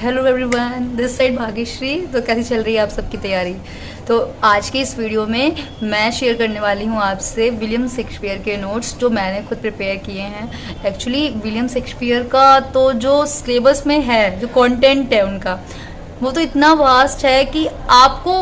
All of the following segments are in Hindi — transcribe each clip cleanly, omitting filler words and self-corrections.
Hello everyone, this side Bhagyashree. तो कैसी चल रही है आप सबकी तैयारी? तो आज के इस वीडियो में मैं शेयर करने वाली हूँ आपसे विलियम शेक्सपियर के नोट्स जो मैंने खुद प्रिपेयर किए हैं। एक्चुअली विलियम शेक्सपियर का तो जो सिलेबस में है, जो कंटेंट है उनका, वो तो इतना वास्ट है कि आपको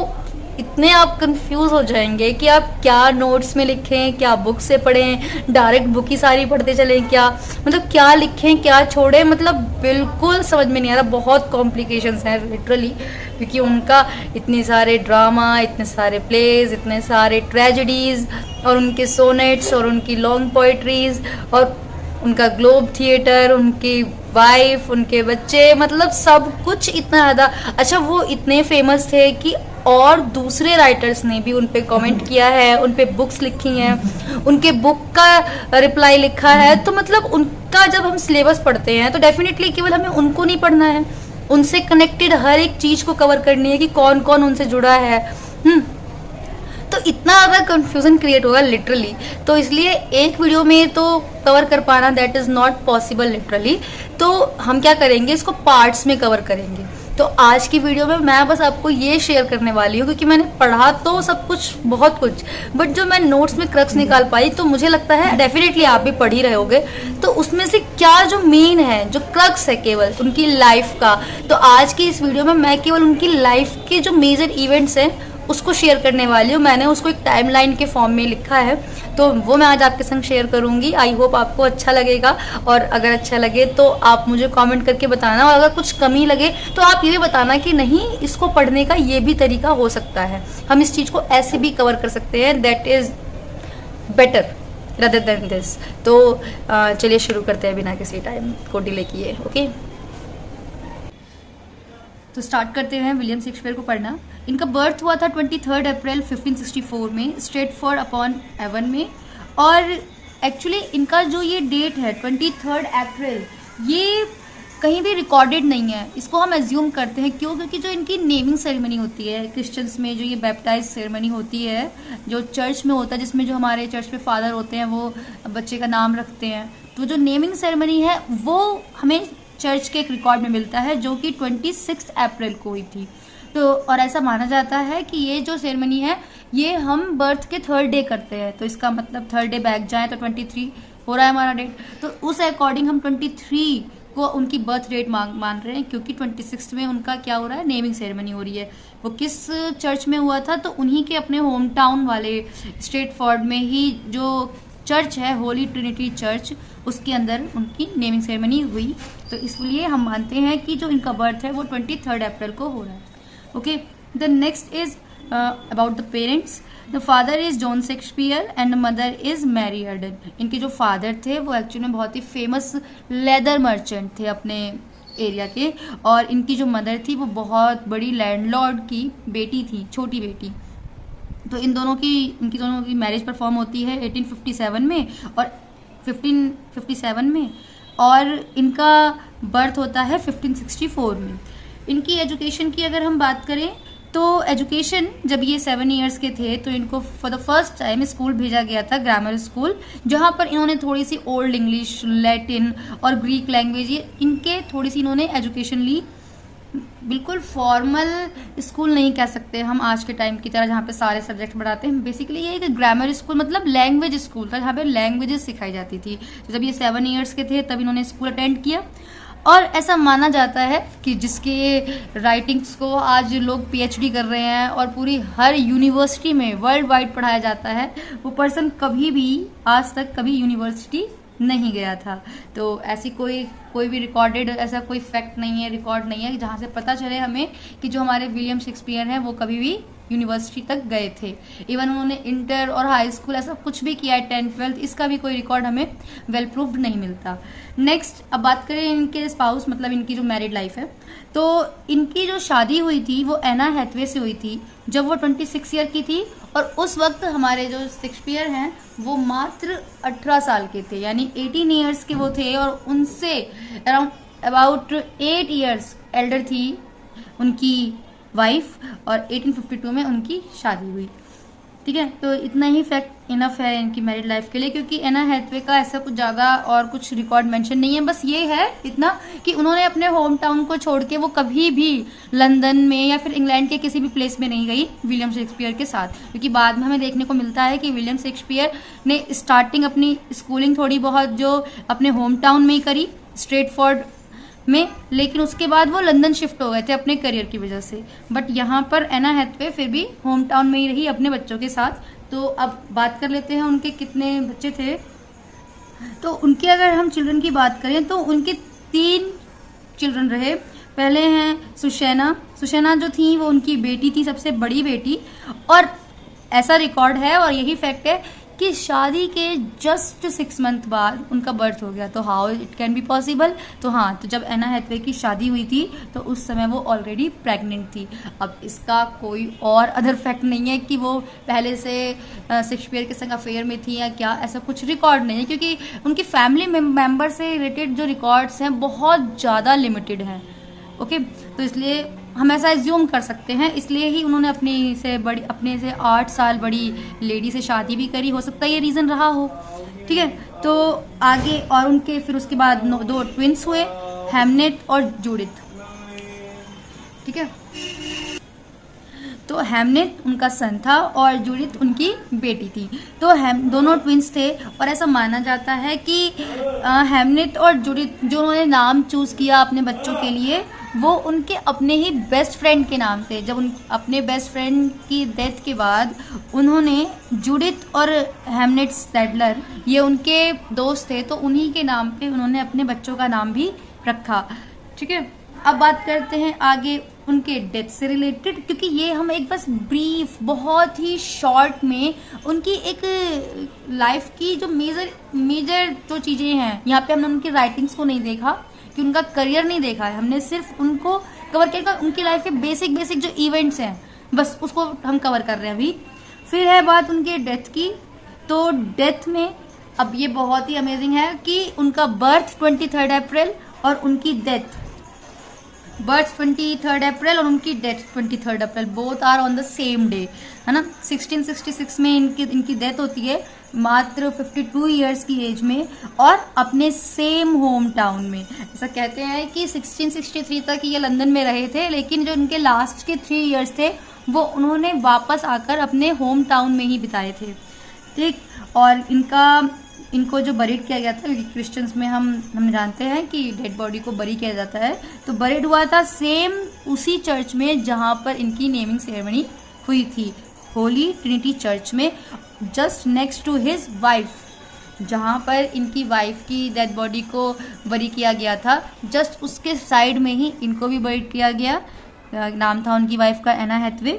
इतने आप कंफ्यूज हो जाएंगे कि आप क्या नोट्स में लिखें, क्या बुक से पढ़ें, डायरेक्ट बुक ही सारी पढ़ते चलें, क्या मतलब क्या लिखें क्या छोड़ें, मतलब बिल्कुल समझ में नहीं आ रहा। बहुत कॉम्प्लिकेशंस हैं लिटरली, क्योंकि उनका इतने सारे ड्रामा, इतने सारे प्लेज, इतने सारे ट्रेजेडीज़ और उनके सोनेट्स और उनकी लॉन्ग पोइट्रीज और उनका ग्लोब थिएटर, उनकी वाइफ, उनके बच्चे, मतलब सब कुछ इतना ज़्यादा। अच्छा, वो इतने फेमस थे कि और दूसरे राइटर्स ने भी उन पे कमेंट किया है, उन पे बुक्स लिखी हैं, उनके बुक का रिप्लाई लिखा है। तो मतलब उनका जब हम सिलेबस पढ़ते हैं तो डेफिनेटली केवल हमें उनको नहीं पढ़ना है, उनसे कनेक्टेड हर एक चीज़ को कवर करनी है कि कौन कौन उनसे जुड़ा है। तो इतना ज़्यादा कंफ्यूजन क्रिएट होगा लिटरली, तो इसलिए एक वीडियो में तो कवर कर पाना that is not possible literally. तो हम क्या करेंगे, इसको पार्ट्स में कवर करेंगे। तो आज की वीडियो में मैं बस आपको ये शेयर करने वाली हूँ, क्योंकि मैंने पढ़ा तो सब कुछ, बहुत कुछ, बट जो मैं नोट्स में क्रक्स निकाल पाई, तो मुझे लगता है डेफिनेटली आप भी पढ़ ही रहे होगे, तो उसमें से क्या जो मेन है, जो क्रक्स है केवल उनकी लाइफ का। तो आज की इस वीडियो में मैं केवल उनकी लाइफ के जो मेजर इवेंट्स हैं उसको शेयर करने वाली हूँ। मैंने उसको एक टाइमलाइन के फॉर्म में लिखा है, तो वो मैं आज आपके संग शेयर करूँगी। आई होप आपको अच्छा लगेगा, और अगर अच्छा लगे तो आप मुझे कमेंट करके बताना, और अगर कुछ कमी लगे तो आप ये भी बताना कि नहीं, इसको पढ़ने का ये भी तरीका हो सकता है, हम इस चीज़ को ऐसे भी कवर कर सकते हैं, that is better rather than this. तो चलिए शुरू करते हैं बिना किसी टाइम को डिले किए। ओके, तो स्टार्ट करते हैं विलियम शेक्सपियर को पढ़ना। इनका बर्थ हुआ था 23 अप्रैल 1564 में, स्ट्रेटफोर्ड अपॉन एवन में। और एक्चुअली इनका जो ये डेट है 23 अप्रैल, ये कहीं भी रिकॉर्डेड नहीं है। इसको हम एज्यूम करते हैं, क्यों? क्योंकि जो इनकी नेमिंग सेरेमनी होती है क्रिश्चियंस में, जो ये बैप्टाइज सेरेमनी होती है जो चर्च में होता है, जिसमें जो हमारे चर्च में फादर होते हैं वो बच्चे का नाम रखते हैं, तो जो नेमिंग सेरेमनी है वो हमें चर्च के एक रिकॉर्ड में मिलता है, जो कि 26 अप्रैल को हुई थी। तो और ऐसा माना जाता है कि ये जो सेरेमनी है ये हम बर्थ के थर्ड डे करते हैं, तो इसका मतलब थर्ड डे बैक जाए तो 23 हो रहा है हमारा डेट। तो उस अकॉर्डिंग हम 23 को उनकी बर्थ डेट मान रहे हैं, क्योंकि 26 में उनका क्या हो रहा है, नेमिंग सेरेमनी हो रही है। वो किस चर्च में हुआ था, तो उन्हीं के अपने होम टाउन वाले स्ट्रेटफोर्ड में ही जो चर्च है, होली ट्रिनिटी चर्च, उसके अंदर उनकी नेमिंग सेरेमनी हुई। तो इसलिए हम मानते हैं कि जो इनका बर्थ है वो 23 अप्रैल को हो रहा है। Okay, the next is about the parents. The father is John Shakespeare and the mother is Mary Arden. इनके जो फादर थे वो एक्चुअली में बहुत ही फेमस लेदर मर्चेंट थे अपने एरिया के, और इनकी जो मदर थी वो बहुत बड़ी लैंडलॉर्ड की बेटी थी, छोटी बेटी। तो इनकी दोनों की मैरिज परफॉर्म होती है 1857 में और 1557 में, और इनका बर्थ होता है 1564 में। इनकी एजुकेशन की अगर हम बात करें तो एजुकेशन, जब ये 7 इयर्स के थे तो इनको for the first time school भेजा गया था, ग्रामर स्कूल, जहाँ पर इन्होंने थोड़ी सी ओल्ड इंग्लिश, लैटिन और ग्रीक लैंग्वेज, इनके थोड़ी सी इन्होंने एजुकेशन ली। बिल्कुल फॉर्मल स्कूल नहीं कह सकते हम आज के टाइम की तरह, जहाँ पे सारे सब्जेक्ट पढ़ाते हैं। बेसिकली ये एक ग्रामर स्कूल मतलब लैंग्वेज स्कूल था, जहाँ पे लैंग्वेजेस सिखाई जाती थी। तो जब ये 7 इयर्स के थे तब इन्होंने स्कूल अटेंड किया, और ऐसा माना जाता है कि जिसके राइटिंग्स को आज लोग PhD कर रहे हैं और पूरी हर यूनिवर्सिटी में वर्ल्ड वाइड पढ़ाया जाता है, वो पर्सन कभी भी आज तक कभी यूनिवर्सिटी नहीं गया था। तो ऐसी कोई भी रिकॉर्डेड ऐसा कोई फैक्ट नहीं है, रिकॉर्ड नहीं है जहाँ से पता चले हमें कि जो हमारे विलियम शेक्सपियर हैं वो कभी भी यूनिवर्सिटी तक गए थे। इवन उन्होंने इंटर और हाई स्कूल ऐसा कुछ भी किया है, 10th 12th, इसका भी कोई रिकॉर्ड हमें वेल प्रूव्ड नहीं मिलता। नेक्स्ट, अब बात करें इनके स्पाउस, मतलब इनकी जो मैरिड लाइफ है, तो इनकी जो शादी हुई थी वो एना हैथवे से हुई थी जब वो 26 ईयर की थी, और उस वक्त हमारे जो शेक्सपियर हैं वो मात्र 18 साल के थे, यानी 18 ईयर्स के वो थे, और उनसे अबाउट 8 ईयर्स एल्डर थी उनकी वाइफ, और 1852 में उनकी शादी हुई। ठीक है, तो इतना ही फैक्ट इनफ है इनकी मैरिड लाइफ के लिए, क्योंकि एना हैथवे का ऐसा कुछ ज़्यादा और कुछ रिकॉर्ड मेंशन नहीं है। बस ये है इतना कि उन्होंने अपने होम टाउन को छोड़ के वो कभी भी लंदन में या फिर इंग्लैंड के किसी भी प्लेस में नहीं गई विलियम शेक्सपियर के साथ, क्योंकि बाद में हमें देखने को मिलता है कि विलियम शेक्सपियर ने स्टार्टिंग अपनी स्कूलिंग थोड़ी बहुत जो अपने होम टाउन में ही करी, स्ट्रेटफोर्ड में, लेकिन उसके बाद वो लंदन शिफ्ट हो गए थे अपने करियर की वजह से। बट यहाँ पर एना हैथवे फिर भी होम टाउन में ही रही अपने बच्चों के साथ। तो अब बात कर लेते हैं उनके कितने बच्चे थे। तो उनके अगर हम चिल्ड्रन की बात करें तो उनके 3 चिल्ड्रन रहे। पहले हैं सुशैना। सुशैना जो थी वो उनकी बेटी थी, सबसे बड़ी बेटी, और ऐसा रिकॉर्ड है और यही फैक्ट है कि शादी के जस्ट 6 मंथ बाद उनका बर्थ हो गया। तो how it can be possible? तो हाँ, तो जब एना हैथवे की शादी हुई थी तो उस समय वो ऑलरेडी प्रेग्नेंट थी। अब इसका कोई और अदर फैक्ट नहीं है कि वो पहले से शेक्सपियर के संग अफेयर में थी या क्या, ऐसा कुछ रिकॉर्ड नहीं है, क्योंकि उनकी फैमिली मेम्बर से रिलेटेड जो रिकॉर्ड्स हैं बहुत ज़्यादा लिमिटेड हैं। ओके, तो इसलिए हम ऐसा एज्यूम कर सकते हैं, इसलिए ही उन्होंने अपने से 8 साल बड़ी लेडी से शादी भी करी। हो सकता है ये रीज़न रहा हो। ठीक है, तो आगे और उनके फिर उसके बाद 2 ट्विंस हुए, हेमनेट और जूडिथ। ठीक है, तो हेमनेट उनका सन था और जूडिथ उनकी बेटी थी। तो दोनों ट्विंस थे और ऐसा माना जाता है कि हेमनेट और जूडिथ जो उन्होंने नाम चूज़ किया अपने बच्चों के लिए वो उनके अपने ही बेस्ट फ्रेंड के नाम थे। जब अपने बेस्ट फ्रेंड की डेथ के बाद उन्होंने जूडिथ और हेमनेट सैडलर, ये उनके दोस्त थे, तो उन्हीं के नाम पे उन्होंने अपने बच्चों का नाम भी रखा। ठीक है, अब बात करते हैं आगे उनके डेथ से रिलेटेड, क्योंकि ये हम एक बस ब्रीफ बहुत ही शॉर्ट में उनकी एक लाइफ की जो मेजर जो चीज़ें हैं, यहाँ पे हमने उनकी राइटिंग्स को नहीं देखा कि उनका करियर नहीं देखा है, हमने सिर्फ उनको कवर किया, उनकी लाइफ के बेसिक जो इवेंट्स हैं बस उसको हम कवर कर रहे हैं अभी। फिर है बात उनके डेथ की। तो डेथ में अब ये बहुत ही अमेजिंग है कि उनका बर्थ 23 अप्रैल और उनकी डेथ 23 अप्रैल और उनकी death 23 April, both are on the same day, है ना। 1666 में इनकी डेथ होती है, मात्र 52 इयर्स की एज में, और अपने सेम होम टाउन में। ऐसा कहते हैं कि 1663 तक ये लंदन में रहे थे, लेकिन जो इनके लास्ट के 3 इयर्स थे वो उन्होंने वापस आकर अपने होम टाउन में ही बिताए थे। ठीक, और इनको जो बरीड किया गया था, क्योंकि क्रिश्चियंस में हम जानते हैं कि डेड बॉडी को बरी किया जाता है, तो बरीड हुआ था सेम उसी चर्च में जहाँ पर इनकी नेमिंग सेरेमनी हुई थी, होली ट्रिनिटी चर्च में, just next to his wife, जहाँ पर इनकी वाइफ की डेड बॉडी को बरी किया गया था, जस्ट उसके साइड में ही इनको भी बरी किया गया। नाम था उनकी वाइफ का एना हैथवे।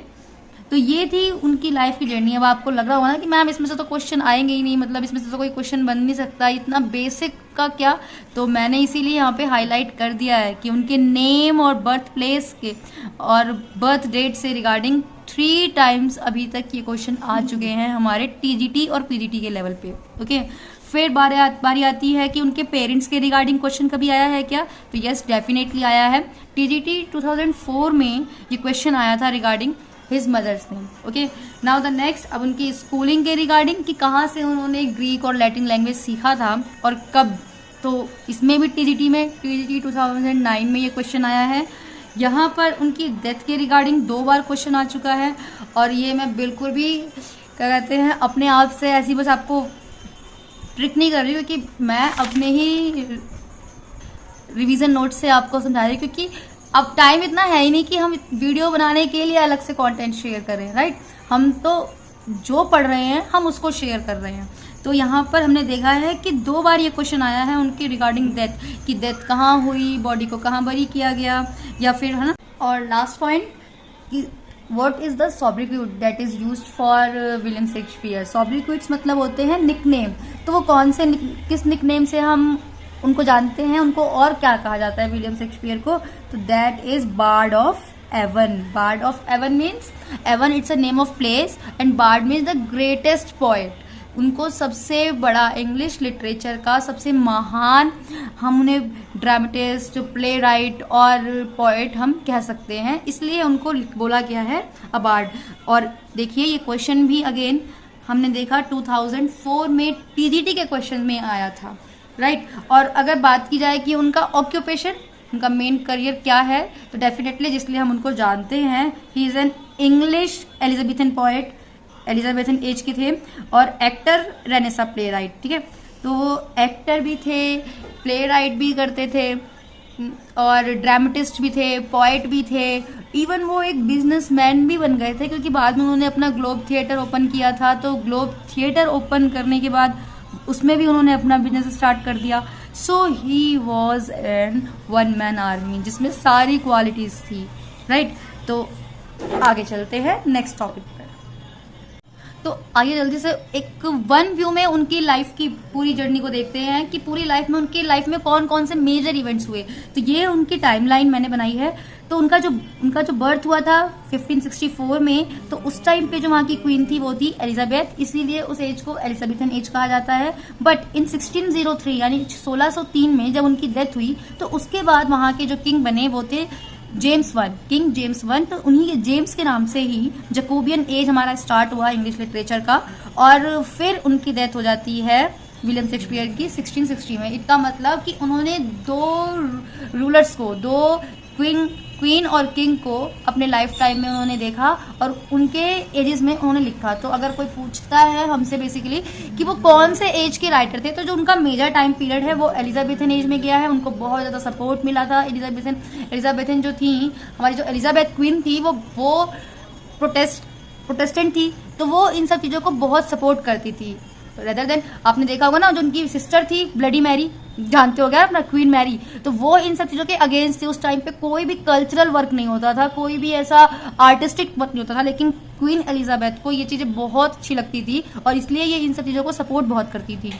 तो ये थी उनकी लाइफ की जर्नी। अब आपको लग रहा होगा ना कि मैम इसमें से तो क्वेश्चन आएंगे ही नहीं, मतलब इसमें से तो कोई क्वेश्चन बन नहीं सकता, इतना बेसिक का क्या। तो मैंने इसीलिए यहाँ पे हाईलाइट कर दिया है कि उनके नेम और बर्थ प्लेस के और बर्थ डेट से रिगार्डिंग 3 टाइम्स अभी तक ये क्वेश्चन आ चुके हैं हमारे टीजीटी और पीजीटी के लेवल पे। ओके, फिर बारी आती है कि उनके पेरेंट्स के रिगार्डिंग क्वेश्चन कभी आया है क्या? तो यस, डेफिनेटली आया है। टीजीटी 2004 में ये क्वेश्चन आया था regarding his mother's name. Okay, now the next, अब उनकी स्कूलिंग के रिगार्डिंग कि कहाँ से उन्होंने ग्रीक और लैटिन लैंग्वेज सीखा था और कब। तो इसमें भी टीजीटी 2009 में ये क्वेश्चन आया है। यहाँ पर उनकी डेथ के रिगार्डिंग 2 बार क्वेश्चन आ चुका है, और ये मैं बिल्कुल भी क्या कहते हैं अपने आप से ऐसी बस आपको ट्रिक नहीं कर रही हूँ, क्योंकि मैं अपने ही रिवीजन नोट से आपको समझा रही हूँ, क्योंकि अब टाइम इतना है ही नहीं कि हम वीडियो बनाने के लिए अलग से कंटेंट शेयर करें, राइट। हम तो जो पढ़ रहे हैं हम उसको शेयर कर रहे हैं। तो यहाँ पर हमने देखा है कि 2 बार ये क्वेश्चन आया है उनकी रिगार्डिंग डेथ, कि डेथ कहाँ हुई, बॉडी को कहाँ बरी किया गया, या फिर, है ना। और लास्ट पॉइंट कि what is the sobriquet that is used for William Shakespeare. Sobriquets मतलब होते हैं निकनेम। तो वो कौन से किस निकनेम से हम उनको जानते हैं, उनको और क्या कहा जाता है विलियम शेक्सपियर को? तो that is bard of Avon. Bard of Avon means, Avon it's a name of place and bard means the greatest poet. उनको सबसे बड़ा इंग्लिश लिटरेचर का सबसे महान हम उन्हें ड्रामेटिस्ट, प्ले राइट और पोएट हम कह सकते हैं, इसलिए उनको बोला गया है अबार्ड। और देखिए ये क्वेश्चन भी अगेन हमने देखा 2004 में टीजीटी के क्वेश्चन में आया था, राइट। और अगर बात की जाए कि उनका ऑक्यूपेशन, उनका मेन करियर क्या है, तो डेफिनेटली जिसलिए हम उनको जानते हैं, he is an English Elizabethan poet, Elizabethan age के थे, और एक्टर, रेनेसा प्ले राइट, ठीक है। तो वो एक्टर भी थे, प्ले राइट भी करते थे और ड्रामेटिस्ट भी थे, पोएट भी थे, इवन वो एक बिजनेसमैन भी बन गए थे, क्योंकि बाद में उन्होंने अपना ग्लोब थिएटर ओपन किया था। तो ग्लोब थिएटर ओपन करने के बाद उसमें भी उन्होंने अपना बिजनेस स्टार्ट कर दिया। So he was an one man army जिसमें सारी क्वालिटीज थी, राइट। तो आगे चलते हैं नेक्स्ट टॉपिक पर। तो आइए जल्दी से एक वन व्यू में उनकी लाइफ की पूरी जर्नी को देखते हैं कि पूरी लाइफ में उनकी लाइफ में कौन कौन से मेजर इवेंट्स हुए। तो ये उनकी टाइमलाइन मैंने बनाई है। तो उनका जो बर्थ हुआ था 1564 में, तो उस टाइम पे जो वहाँ की क्वीन थी वो थी एलिजाबेथ, इसीलिए उस एज को एलिजाबेथन एज कहा जाता है। बट इन 1603 यानी 1603 में जब उनकी डेथ हुई, तो उसके बाद वहाँ के जो किंग बने वो थे किंग जेम्स वन। तो उन्हीं के जेम्स के नाम से ही जकोबियन एज हमारा स्टार्ट हुआ इंग्लिश लिटरेचर का, और फिर उनकी डेथ हो जाती है विलियम शेक्सपियर की 1660 में। इसका मतलब कि उन्होंने दो रूलर्स को, दो क्वीन और किंग को अपने लाइफ टाइम में उन्होंने देखा और उनके एजेस में उन्होंने लिखा। तो अगर कोई पूछता है हमसे बेसिकली कि वो कौन से एज के राइटर थे, तो जो उनका मेजर टाइम पीरियड है वो एलिजाबेथन एज में गया है। उनको बहुत ज़्यादा सपोर्ट मिला था। एलिजाबेथन जो थी, हमारी जो एलिजाबेथ क्वीन थी, वो प्रोटेस्टेंट थी, तो वो इन सब चीज़ों को बहुत सपोर्ट करती थी। रेदर देन आपने देखा होगा ना, जो उनकी सिस्टर थी ब्लडी मैरी, जानते हो क्या अपना, क्वीन मैरी, तो वो इन सब चीज़ों के अगेंस्ट थी। उस टाइम पे कोई भी कल्चरल वर्क नहीं होता था, कोई भी ऐसा आर्टिस्टिक वर्क नहीं होता था, लेकिन क्वीन एलिजाबेथ को ये चीज़ें बहुत अच्छी लगती थी और इसलिए ये इन सब चीज़ों को सपोर्ट बहुत करती थी,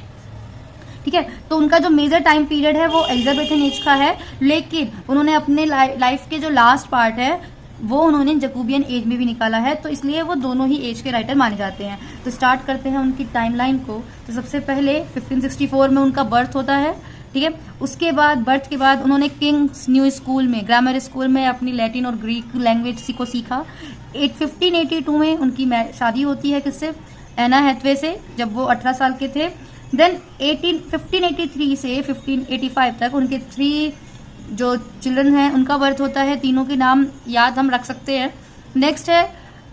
ठीक है। तो उनका जो मेजर टाइम पीरियड है वो एलिजाबेथन एज का है, लेकिन उन्होंने अपने लाइफ के जो लास्ट पार्ट है वो उन्होंने जकोबियन एज में भी निकाला है, तो इसलिए वो दोनों ही एज के राइटर माने जाते हैं। तो स्टार्ट करते हैं उनकी टाइमलाइन को। तो सबसे पहले 1564 में उनका बर्थ होता है, ठीक है। उसके बाद बर्थ के बाद उन्होंने किंग्स न्यू स्कूल में, ग्रामर स्कूल में अपनी लैटिन और ग्रीक लैंग्वेज को सीखा। 1582 में उनकी शादी होती है किससे, एना हैथवे से, जब वो 18 साल के थे। देन 1583 से 1585 तक उनके 3 जो चिल्ड्रन हैं उनका बर्थ होता है। तीनों के नाम याद हम रख सकते हैं। नेक्स्ट है,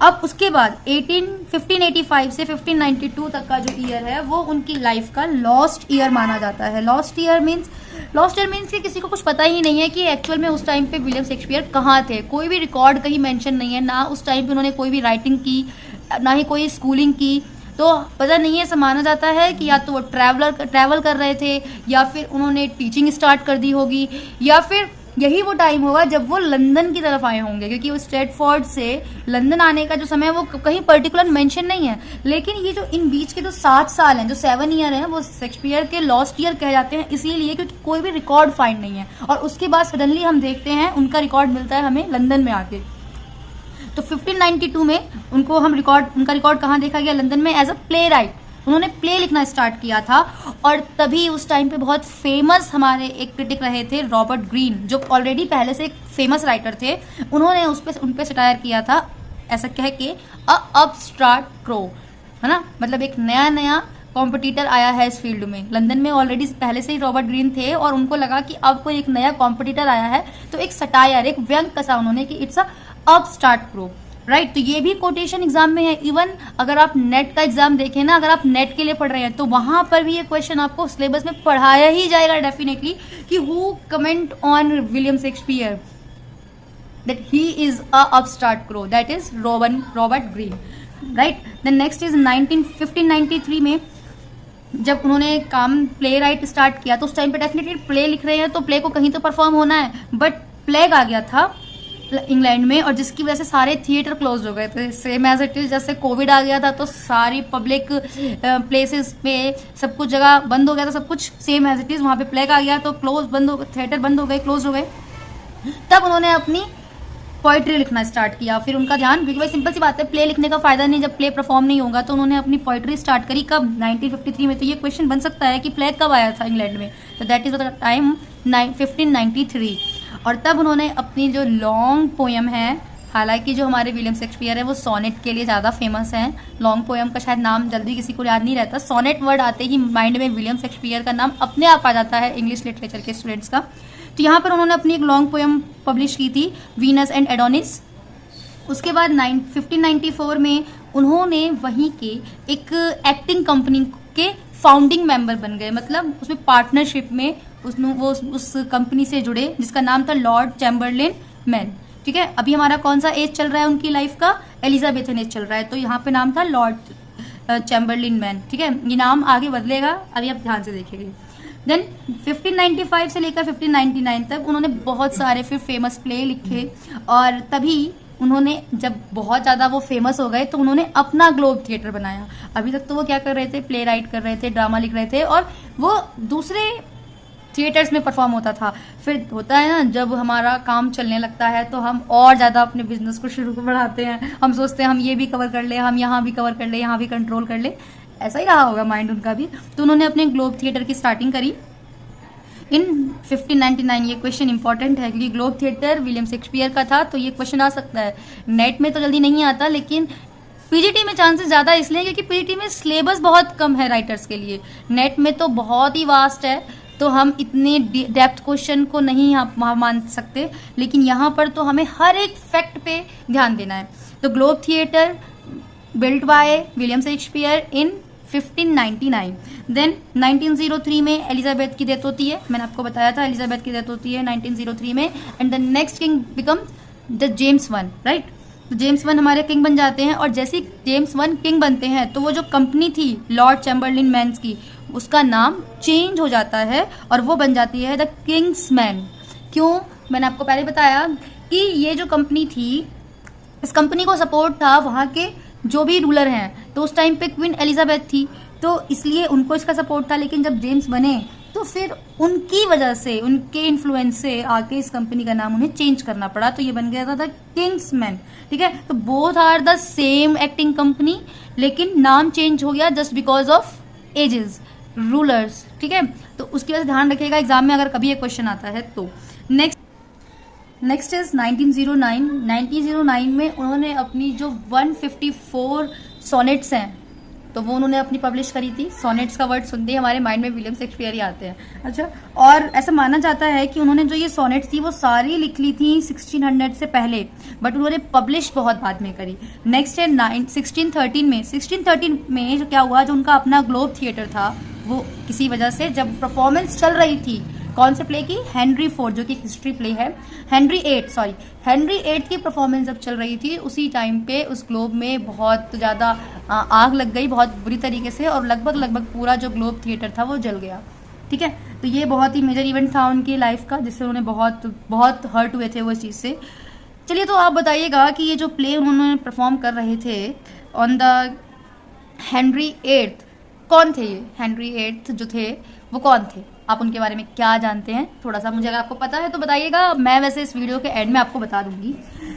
अब उसके बाद 1585 से 1592 तक का जो ईयर है वो उनकी लाइफ का लॉस्ट ईयर माना जाता है। लॉस्ट ईयर मीन्स कि किसी को कुछ पता ही नहीं है कि एक्चुअल में उस टाइम पे विलियम शेक्सपियर कहाँ थे। कोई भी रिकॉर्ड कहीं मेंशन नहीं है, ना उस टाइम पे उन्होंने कोई भी राइटिंग की, ना ही कोई स्कूलिंग की, तो पता नहीं है। ऐसा माना जाता है कि या तो वो ट्रैवल कर रहे थे, या फिर उन्होंने टीचिंग स्टार्ट कर दी होगी, या फिर यही वो टाइम होगा जब वो लंदन की तरफ आए होंगे, क्योंकि वो स्ट्रेटफोर्ड से लंदन आने का जो समय है वो कहीं पर्टिकुलर मेंशन नहीं है। लेकिन ये जो इन बीच के जो 7 साल हैं, जो 7 ईयर हैं, वो शेक्सपियर के लॉस्ट ईयर कहे जाते हैं, इसीलिए क्योंकि कोई भी रिकॉर्ड फाइंड नहीं है। और उसके बाद सडनली हम देखते हैं उनका रिकॉर्ड मिलता है हमें लंदन में आके। तो 1592 में उनका रिकॉर्ड कहाँ देखा गया, लंदन में, एज अ प्ले राइट। उन्होंने प्ले लिखना स्टार्ट किया था, और तभी उस टाइम पे बहुत फेमस हमारे एक क्रिटिक रहे थे रॉबर्ट ग्रीन, जो ऑलरेडी पहले से एक फेमस राइटर थे। उन्होंने उन पे सटायर किया था, ऐसा कह के अ अपस्टार्ट क्रो, है ना, मतलब एक नया कॉम्पिटिटर आया है इस फील्ड में। लंदन में ऑलरेडी पहले से ही रॉबर्ट ग्रीन थे और उनको लगा कि अब कोई एक नया कॉम्पिटिटर आया है, तो एक सटायर, एक व्यंग कसा उन्होंने कि it's a upstart crow, right. तो ये भी कोटेशन एग्जाम में है। इवन अगर आप नेट का एग्जाम देखें ना, अगर आप नेट के लिए पढ़ रहे हैं तो वहां पर भी ये क्वेश्चन आपको सिलेबस में पढ़ाया ही जाएगा डेफिनेटली, कि who comment on William Shakespeare that he is a upstart crow, that is Robert Greene, right. Then next is 1593 में जब उन्होंने काम प्ले राइट स्टार्ट किया, तो उस टाइम पे डेफिनेटली प्ले लिख रहे हैं तो प्ले को कहीं तो परफॉर्म होना है, बट प्लेग आ गया था इंग्लैंड में, और जिसकी वजह से सारे थिएटर क्लोज हो गए थे। सेम एज इट इज, जैसे कोविड आ गया था तो सारी पब्लिक प्लेसेस पे सब कुछ जगह बंद हो गया था, सब कुछ सेम एज इट इज, वहाँ पे प्लेग आ गया तो थिएटर बंद हो गए, क्लोज हो गए। तब उन्होंने अपनी पोइट्री लिखना स्टार्ट किया। फिर उनका ध्यान, क्योंकि भाई सिंपल सी बात है, प्ले लिखने का फायदा नहीं जब प्ले परफॉर्म नहीं होगा, तो उन्होंने अपनी पोइट्री स्टार्ट करी कब, 1953 में। तो ये क्वेश्चन बन सकता है कि प्ले कब आया था इंग्लैंड में, तो दैट इज द टाइम 1593। और तब उन्होंने अपनी जो लॉन्ग पोएम है, हालांकि जो हमारे विलियम शेक्सपियर है वो सोनेट के लिए ज़्यादा फेमस हैं, लॉन्ग पोएम का शायद नाम जल्दी किसी को याद नहीं रहता। सोनेट वर्ड आते ही माइंड में विलियम शेक्सपियर का नाम अपने आप आ जाता है इंग्लिश लिटरेचर के स्टूडेंट्स का। तो यहाँ पर उन्होंने अपनी एक लॉन्ग पोएम पब्लिश की थी, वीनस एंड एडोनिस। उसके बाद 1594 में उन्होंने वहीं के एक एक्टिंग कंपनी के फाउंडिंग मेंबर बन गए, मतलब उसमें पार्टनरशिप में उस कंपनी से जुड़े, जिसका नाम था लॉर्ड चैम्बरलेन मैन। ठीक है, अभी हमारा कौन सा एज चल रहा है उनकी लाइफ का, एलिजाबेथन एज चल रहा है, तो यहाँ पे नाम था लॉर्ड चैम्बरलेन मैन। ठीक है, ये नाम आगे बदलेगा, अभी आप ध्यान से देखेंगे। देन 1595 से लेकर 1599 तक उन्होंने बहुत सारे फिर फेमस प्ले लिखे, और तभी उन्होंने जब बहुत ज़्यादा वो फेमस हो गए तो उन्होंने अपना ग्लोब थिएटर बनाया। अभी तक तो वो क्या कर रहे थे, प्ले राइट कर रहे थे, ड्रामा लिख रहे थे, और वो दूसरे थिएटर्स में परफॉर्म होता था। फिर होता है ना, जब हमारा काम चलने लगता है तो हम और ज़्यादा अपने बिजनेस को शुरू बढ़ाते हैं, हम सोचते हैं हम ये भी कवर कर ले, हम यहाँ भी कवर कर ले, यहाँ भी कंट्रोल कर ले, ऐसा ही रहा होगा माइंड उनका भी। तो उन्होंने अपने ग्लोब थिएटर की स्टार्टिंग करी इन 1599। ये क्वेश्चन इंपॉर्टेंट है क्योंकि ग्लोब थिएटर विलियम शेक्सपियर का था, तो ये क्वेश्चन आ सकता है। नेट में तो जल्दी नहीं आता, लेकिन पीजीटी में चांसेस ज़्यादा इसलिए क्योंकि पीजीटी में सिलेबस बहुत कम है राइटर्स के लिए, नेट में तो बहुत ही वास्ट है, तो हम इतने डेप्थ क्वेश्चन को नहीं मान सकते, लेकिन यहाँ पर तो हमें हर एक फैक्ट पे ध्यान देना है। तो Globe theatre built by William Shakespeare in 1599। Then 1903 में एलिजाबेथ की डेथ होती है, मैंने आपको बताया था एलिजाबेथ की डेथ होती है 1903 में, and the next king become the James one, right. तो जेम्स वन हमारे किंग बन जाते हैं, और जैसे ही जेम्स वन किंग बनते हैं तो वो जो कंपनी थी लॉर्ड चैम्बरलेन मैन्स की, उसका नाम चेंज हो जाता है और वो बन जाती है द किंग्स मैन। क्यों, मैंने आपको पहले बताया कि ये जो कंपनी थी, इस कंपनी को सपोर्ट था वहाँ के जो भी रूलर हैं, तो उस टाइम पे क्वीन एलिजाबेथ थी, तो इसलिए उनको इसका सपोर्ट था। लेकिन जब जेम्स बने तो फिर उनकी वजह से, उनके इन्फ्लुएंस से आके इस कंपनी का नाम उन्हें चेंज करना पड़ा, तो ये बन गया था द किंग्स मैन। ठीक है, तो both are the same acting company, लेकिन नाम चेंज हो गया just because of ages, rulers. ठीक है, तो उसकी वजह से ध्यान रखिएगा एग्जाम में अगर कभी ये क्वेश्चन आता है तो। Next is 1909। 1909 में उन्होंने अपनी जो 154 सोनेट्स हैं, तो वो उन्होंने अपनी पब्लिश करी थी। सोनेट्स का वर्ड सुनते ही हमारे माइंड में विलियम शेक्सपियर ही आते हैं। अच्छा, और ऐसा माना जाता है कि उन्होंने जो ये सोनेट्स थी वो सारी लिख ली थी 1600 से पहले, बट उन्होंने पब्लिश बहुत बाद में करी। नेक्स्ट है 1613 में। 1613 में जो क्या हुआ, जो उनका अपना ग्लोब थिएटर था, वो किसी वजह से जब परफॉर्मेंस चल रही थी कौन से प्ले की, हेनरी फोर्थ, जो कि हिस्ट्री प्ले है, हेनरी एट की परफॉर्मेंस जब चल रही थी, उसी टाइम पे उस ग्लोब में बहुत ज़्यादा आग लग गई, बहुत बुरी तरीके से, और लगभग पूरा जो ग्लोब थिएटर था वो जल गया। ठीक है, तो ये बहुत ही मेजर इवेंट था उनकी लाइफ का, जिससे उन्हें बहुत हर्ट हुए थे वो इस चीज़ से। चलिए, तो आप बताइएगा कि ये जो प्ले उन्होंने परफॉर्म कर रहे थे ऑन द हेनरी एट्थ, कौन थे ये हेनरी एट्थ जो थे, वो कौन थे, आप उनके बारे में क्या जानते हैं, थोड़ा सा मुझे अगर आपको पता है तो बताइएगा। मैं वैसे इस वीडियो के एंड में आपको बता दूंगी।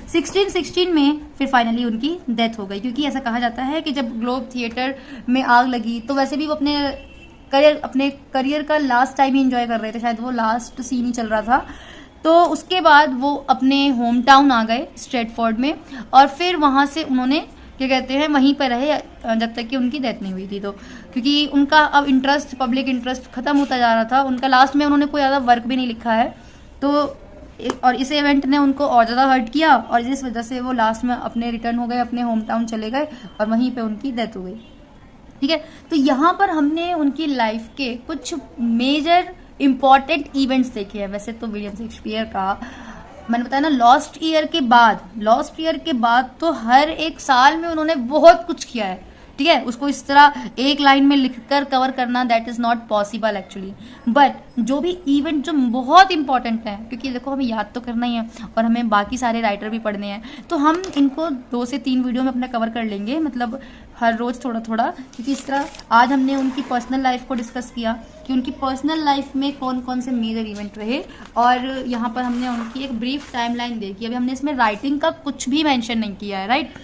1616 में फिर फाइनली उनकी डेथ हो गई, क्योंकि ऐसा कहा जाता है कि जब ग्लोब थिएटर में आग लगी तो वैसे भी वो अपने करियर का लास्ट टाइम ही इंजॉय कर रहे थे, शायद वो लास्ट सीन ही चल रहा था। तो उसके बाद वो अपने होम टाउन आ गए स्ट्रेटफोर्ड में, और फिर वहाँ से उन्होंने क्या कहते हैं वहीं पर रहे जब तक कि उनकी डेथ नहीं हुई थी। तो क्योंकि उनका अब इंटरेस्ट, पब्लिक इंटरेस्ट खत्म होता जा रहा था, उनका लास्ट में उन्होंने कोई ज़्यादा वर्क भी नहीं लिखा है, तो और इस इवेंट ने उनको और ज़्यादा हर्ट किया, और इस वजह से वो लास्ट में अपने रिटर्न हो गए, अपने होम टाउन चले गए, और वहीं पे उनकी डेथ हो गई। ठीक है, तो यहाँ पर हमने उनकी लाइफ के कुछ मेजर इंपॉर्टेंट इवेंट्स देखे हैं। वैसे तो विलियम शेक्सपियर का मैंने बताया ना, लॉस्ट ईयर के बाद तो हर एक साल में उन्होंने बहुत कुछ किया है, ठीक है, उसको इस तरह एक लाइन में लिखकर कवर करना that is not possible actually. But जो भी इवेंट जो बहुत इंपॉर्टेंट है, क्योंकि देखो हमें याद तो करना ही है और हमें बाकी सारे राइटर भी पढ़ने हैं, तो हम इनको 2 से 3 वीडियो में अपना कवर कर लेंगे, मतलब हर रोज थोड़ा थोड़ा। क्योंकि इस तरह आज हमने उनकी पर्सनल लाइफ को डिस्कस किया कि उनकी पर्सनल लाइफ में कौन कौन से मेजर इवेंट रहे, और यहाँ पर हमने उनकी एक ब्रीफ टाइमलाइन देखी। अभी हमने इसमें राइटिंग का कुछ भी मेंशन नहीं किया है, राइट,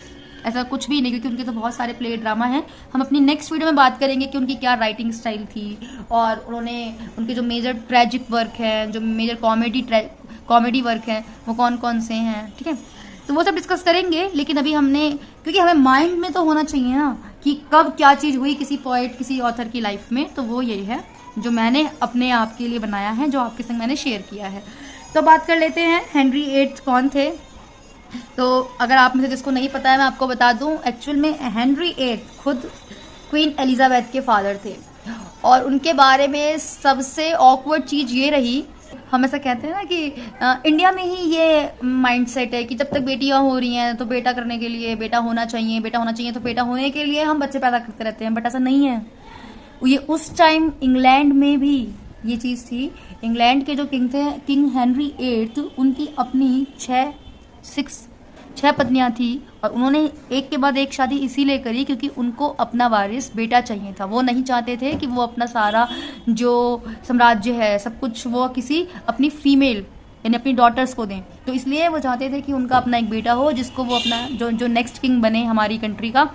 ऐसा कुछ भी नहीं, क्योंकि उनके तो बहुत सारे प्ले ड्रामा हैं। हम अपनी नेक्स्ट वीडियो में बात करेंगे कि उनकी क्या राइटिंग स्टाइल थी, और उन्होंने उनके जो मेजर ट्रेजिक वर्क हैं, जो मेजर कॉमेडी वर्क हैं, वो कौन कौन से हैं, ठीक है, तो वो सब डिस्कस करेंगे। लेकिन अभी हमने, क्योंकि हमें माइंड में तो होना चाहिए ना कि कब क्या चीज़ हुई किसी पोएट किसी ऑथर की लाइफ में, तो वो यही है जो मैंने अपने आप के लिए बनाया है, जो आपके संग मैंने शेयर किया है। तो बात कर लेते हैं हेनरी VIII कौन थे। तो अगर आप मुझे जिसको नहीं पता है मैं आपको बता दूं, एक्चुअल में हेनरी VIII खुद क्वीन एलिजाबेथ के फादर थे, और उनके बारे में सबसे ऑकवर्ड चीज़ ये रही, हम ऐसा कहते हैं ना कि इंडिया में ही ये माइंडसेट है कि जब तक बेटियां हो रही हैं तो बेटा करने के लिए बेटा होना चाहिए, बेटा होना चाहिए, तो बेटा होने के लिए हम बच्चे पैदा करते रहते हैं। बट ऐसा नहीं है। ये उस टाइम इंग्लैंड में भी ये चीज़ थी। इंग्लैंड के जो किंग थे, किंग हेनरी VIII, उनकी अपनी 6 पत्नियां थी, और उन्होंने एक के बाद एक शादी इसीलिए करी क्योंकि उनको अपना वारिस बेटा चाहिए था। वो नहीं चाहते थे कि वो अपना सारा जो साम्राज्य है सब कुछ वो किसी अपनी फीमेल यानी अपनी डॉटर्स को दें, तो इसलिए वो चाहते थे कि उनका अपना एक बेटा हो जिसको वो अपना जो नेक्स्ट किंग बने हमारी कंट्री का।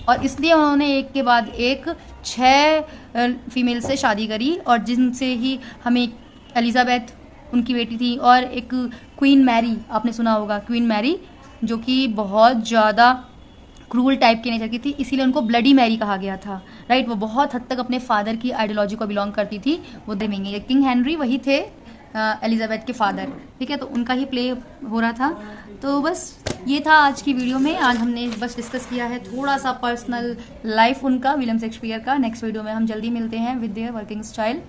और इसलिए उन्होंने एक के बाद एक 6 फीमेल से शादी करी, और जिनसे ही हमें एलिजाबेथ उनकी बेटी थी, और एक क्वीन मैरी, आपने सुना होगा क्वीन मैरी, जो कि बहुत ज़्यादा क्रूल टाइप के नेचर की थी, इसीलिए उनको ब्लडी मैरी कहा गया था, राइट। वो बहुत हद तक अपने फादर की आइडियोलॉजी को बिलोंग करती थी। वो देखेंगे किंग हेनरी वही थे एलिजाबेथ के फादर, ठीक है, तो उनका ही प्ले हो रहा था। तो बस ये था आज की वीडियो में। आज हमने बस डिस्कस किया है थोड़ा सा पर्सनल लाइफ उनका, विलियम शेक्सपियर का। नेक्स्ट वीडियो में हम जल्दी मिलते हैं with their working style.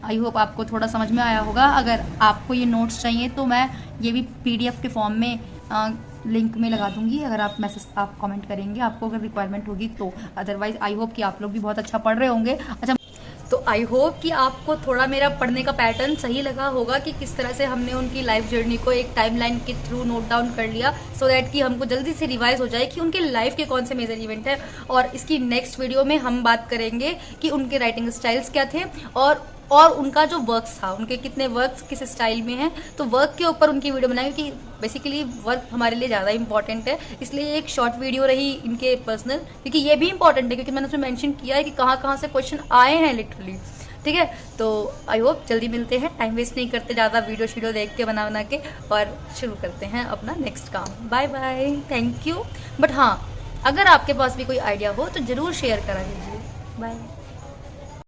I hope आपको थोड़ा समझ में आया होगा। अगर आपको ये नोट्स चाहिए तो मैं ये भी PDF के फॉर्म में लिंक में लगा दूंगी, अगर आप कमेंट करेंगे, आपको अगर रिक्वायरमेंट होगी तो। अदरवाइज आई होप कि आप लोग भी बहुत अच्छा पढ़ रहे होंगे। अच्छा, तो आई होप कि आपको थोड़ा मेरा पढ़ने का पैटर्न सही लगा होगा कि किस तरह से हमने उनकी लाइफ जर्नी को एक टाइमलाइन के थ्रू नोट डाउन कर लिया, सो दैट कि हमको जल्दी से रिवाइज हो जाए कि उनके लाइफ के कौन से मेजर इवेंट है। और इसकी नेक्स्ट वीडियो में हम बात करेंगे कि उनके राइटिंग स्टाइल्स क्या थे, और उनका जो वर्क्स था, उनके कितने वर्क्स किस स्टाइल में हैं, तो वर्क के ऊपर उनकी वीडियो बनाएंगे, क्योंकि बेसिकली वर्क हमारे लिए ज़्यादा इंपॉर्टेंट है। इसलिए एक शॉर्ट वीडियो रही इनके पर्सनल, क्योंकि ये भी इंपॉर्टेंट है, क्योंकि मैंने उसमें मेंशन किया है कि कहाँ से क्वेश्चन आए हैं लिटरली, ठीक है। तो आई होप जल्दी मिलते हैं, टाइम वेस्ट नहीं करते ज़्यादा, वीडियो देख के बना के, और शुरू करते हैं अपना नेक्स्ट काम। Bye bye, thank you. But हाँ, अगर आपके पास भी कोई आइडिया हो तो ज़रूर शेयर करा लीजिए। बाय।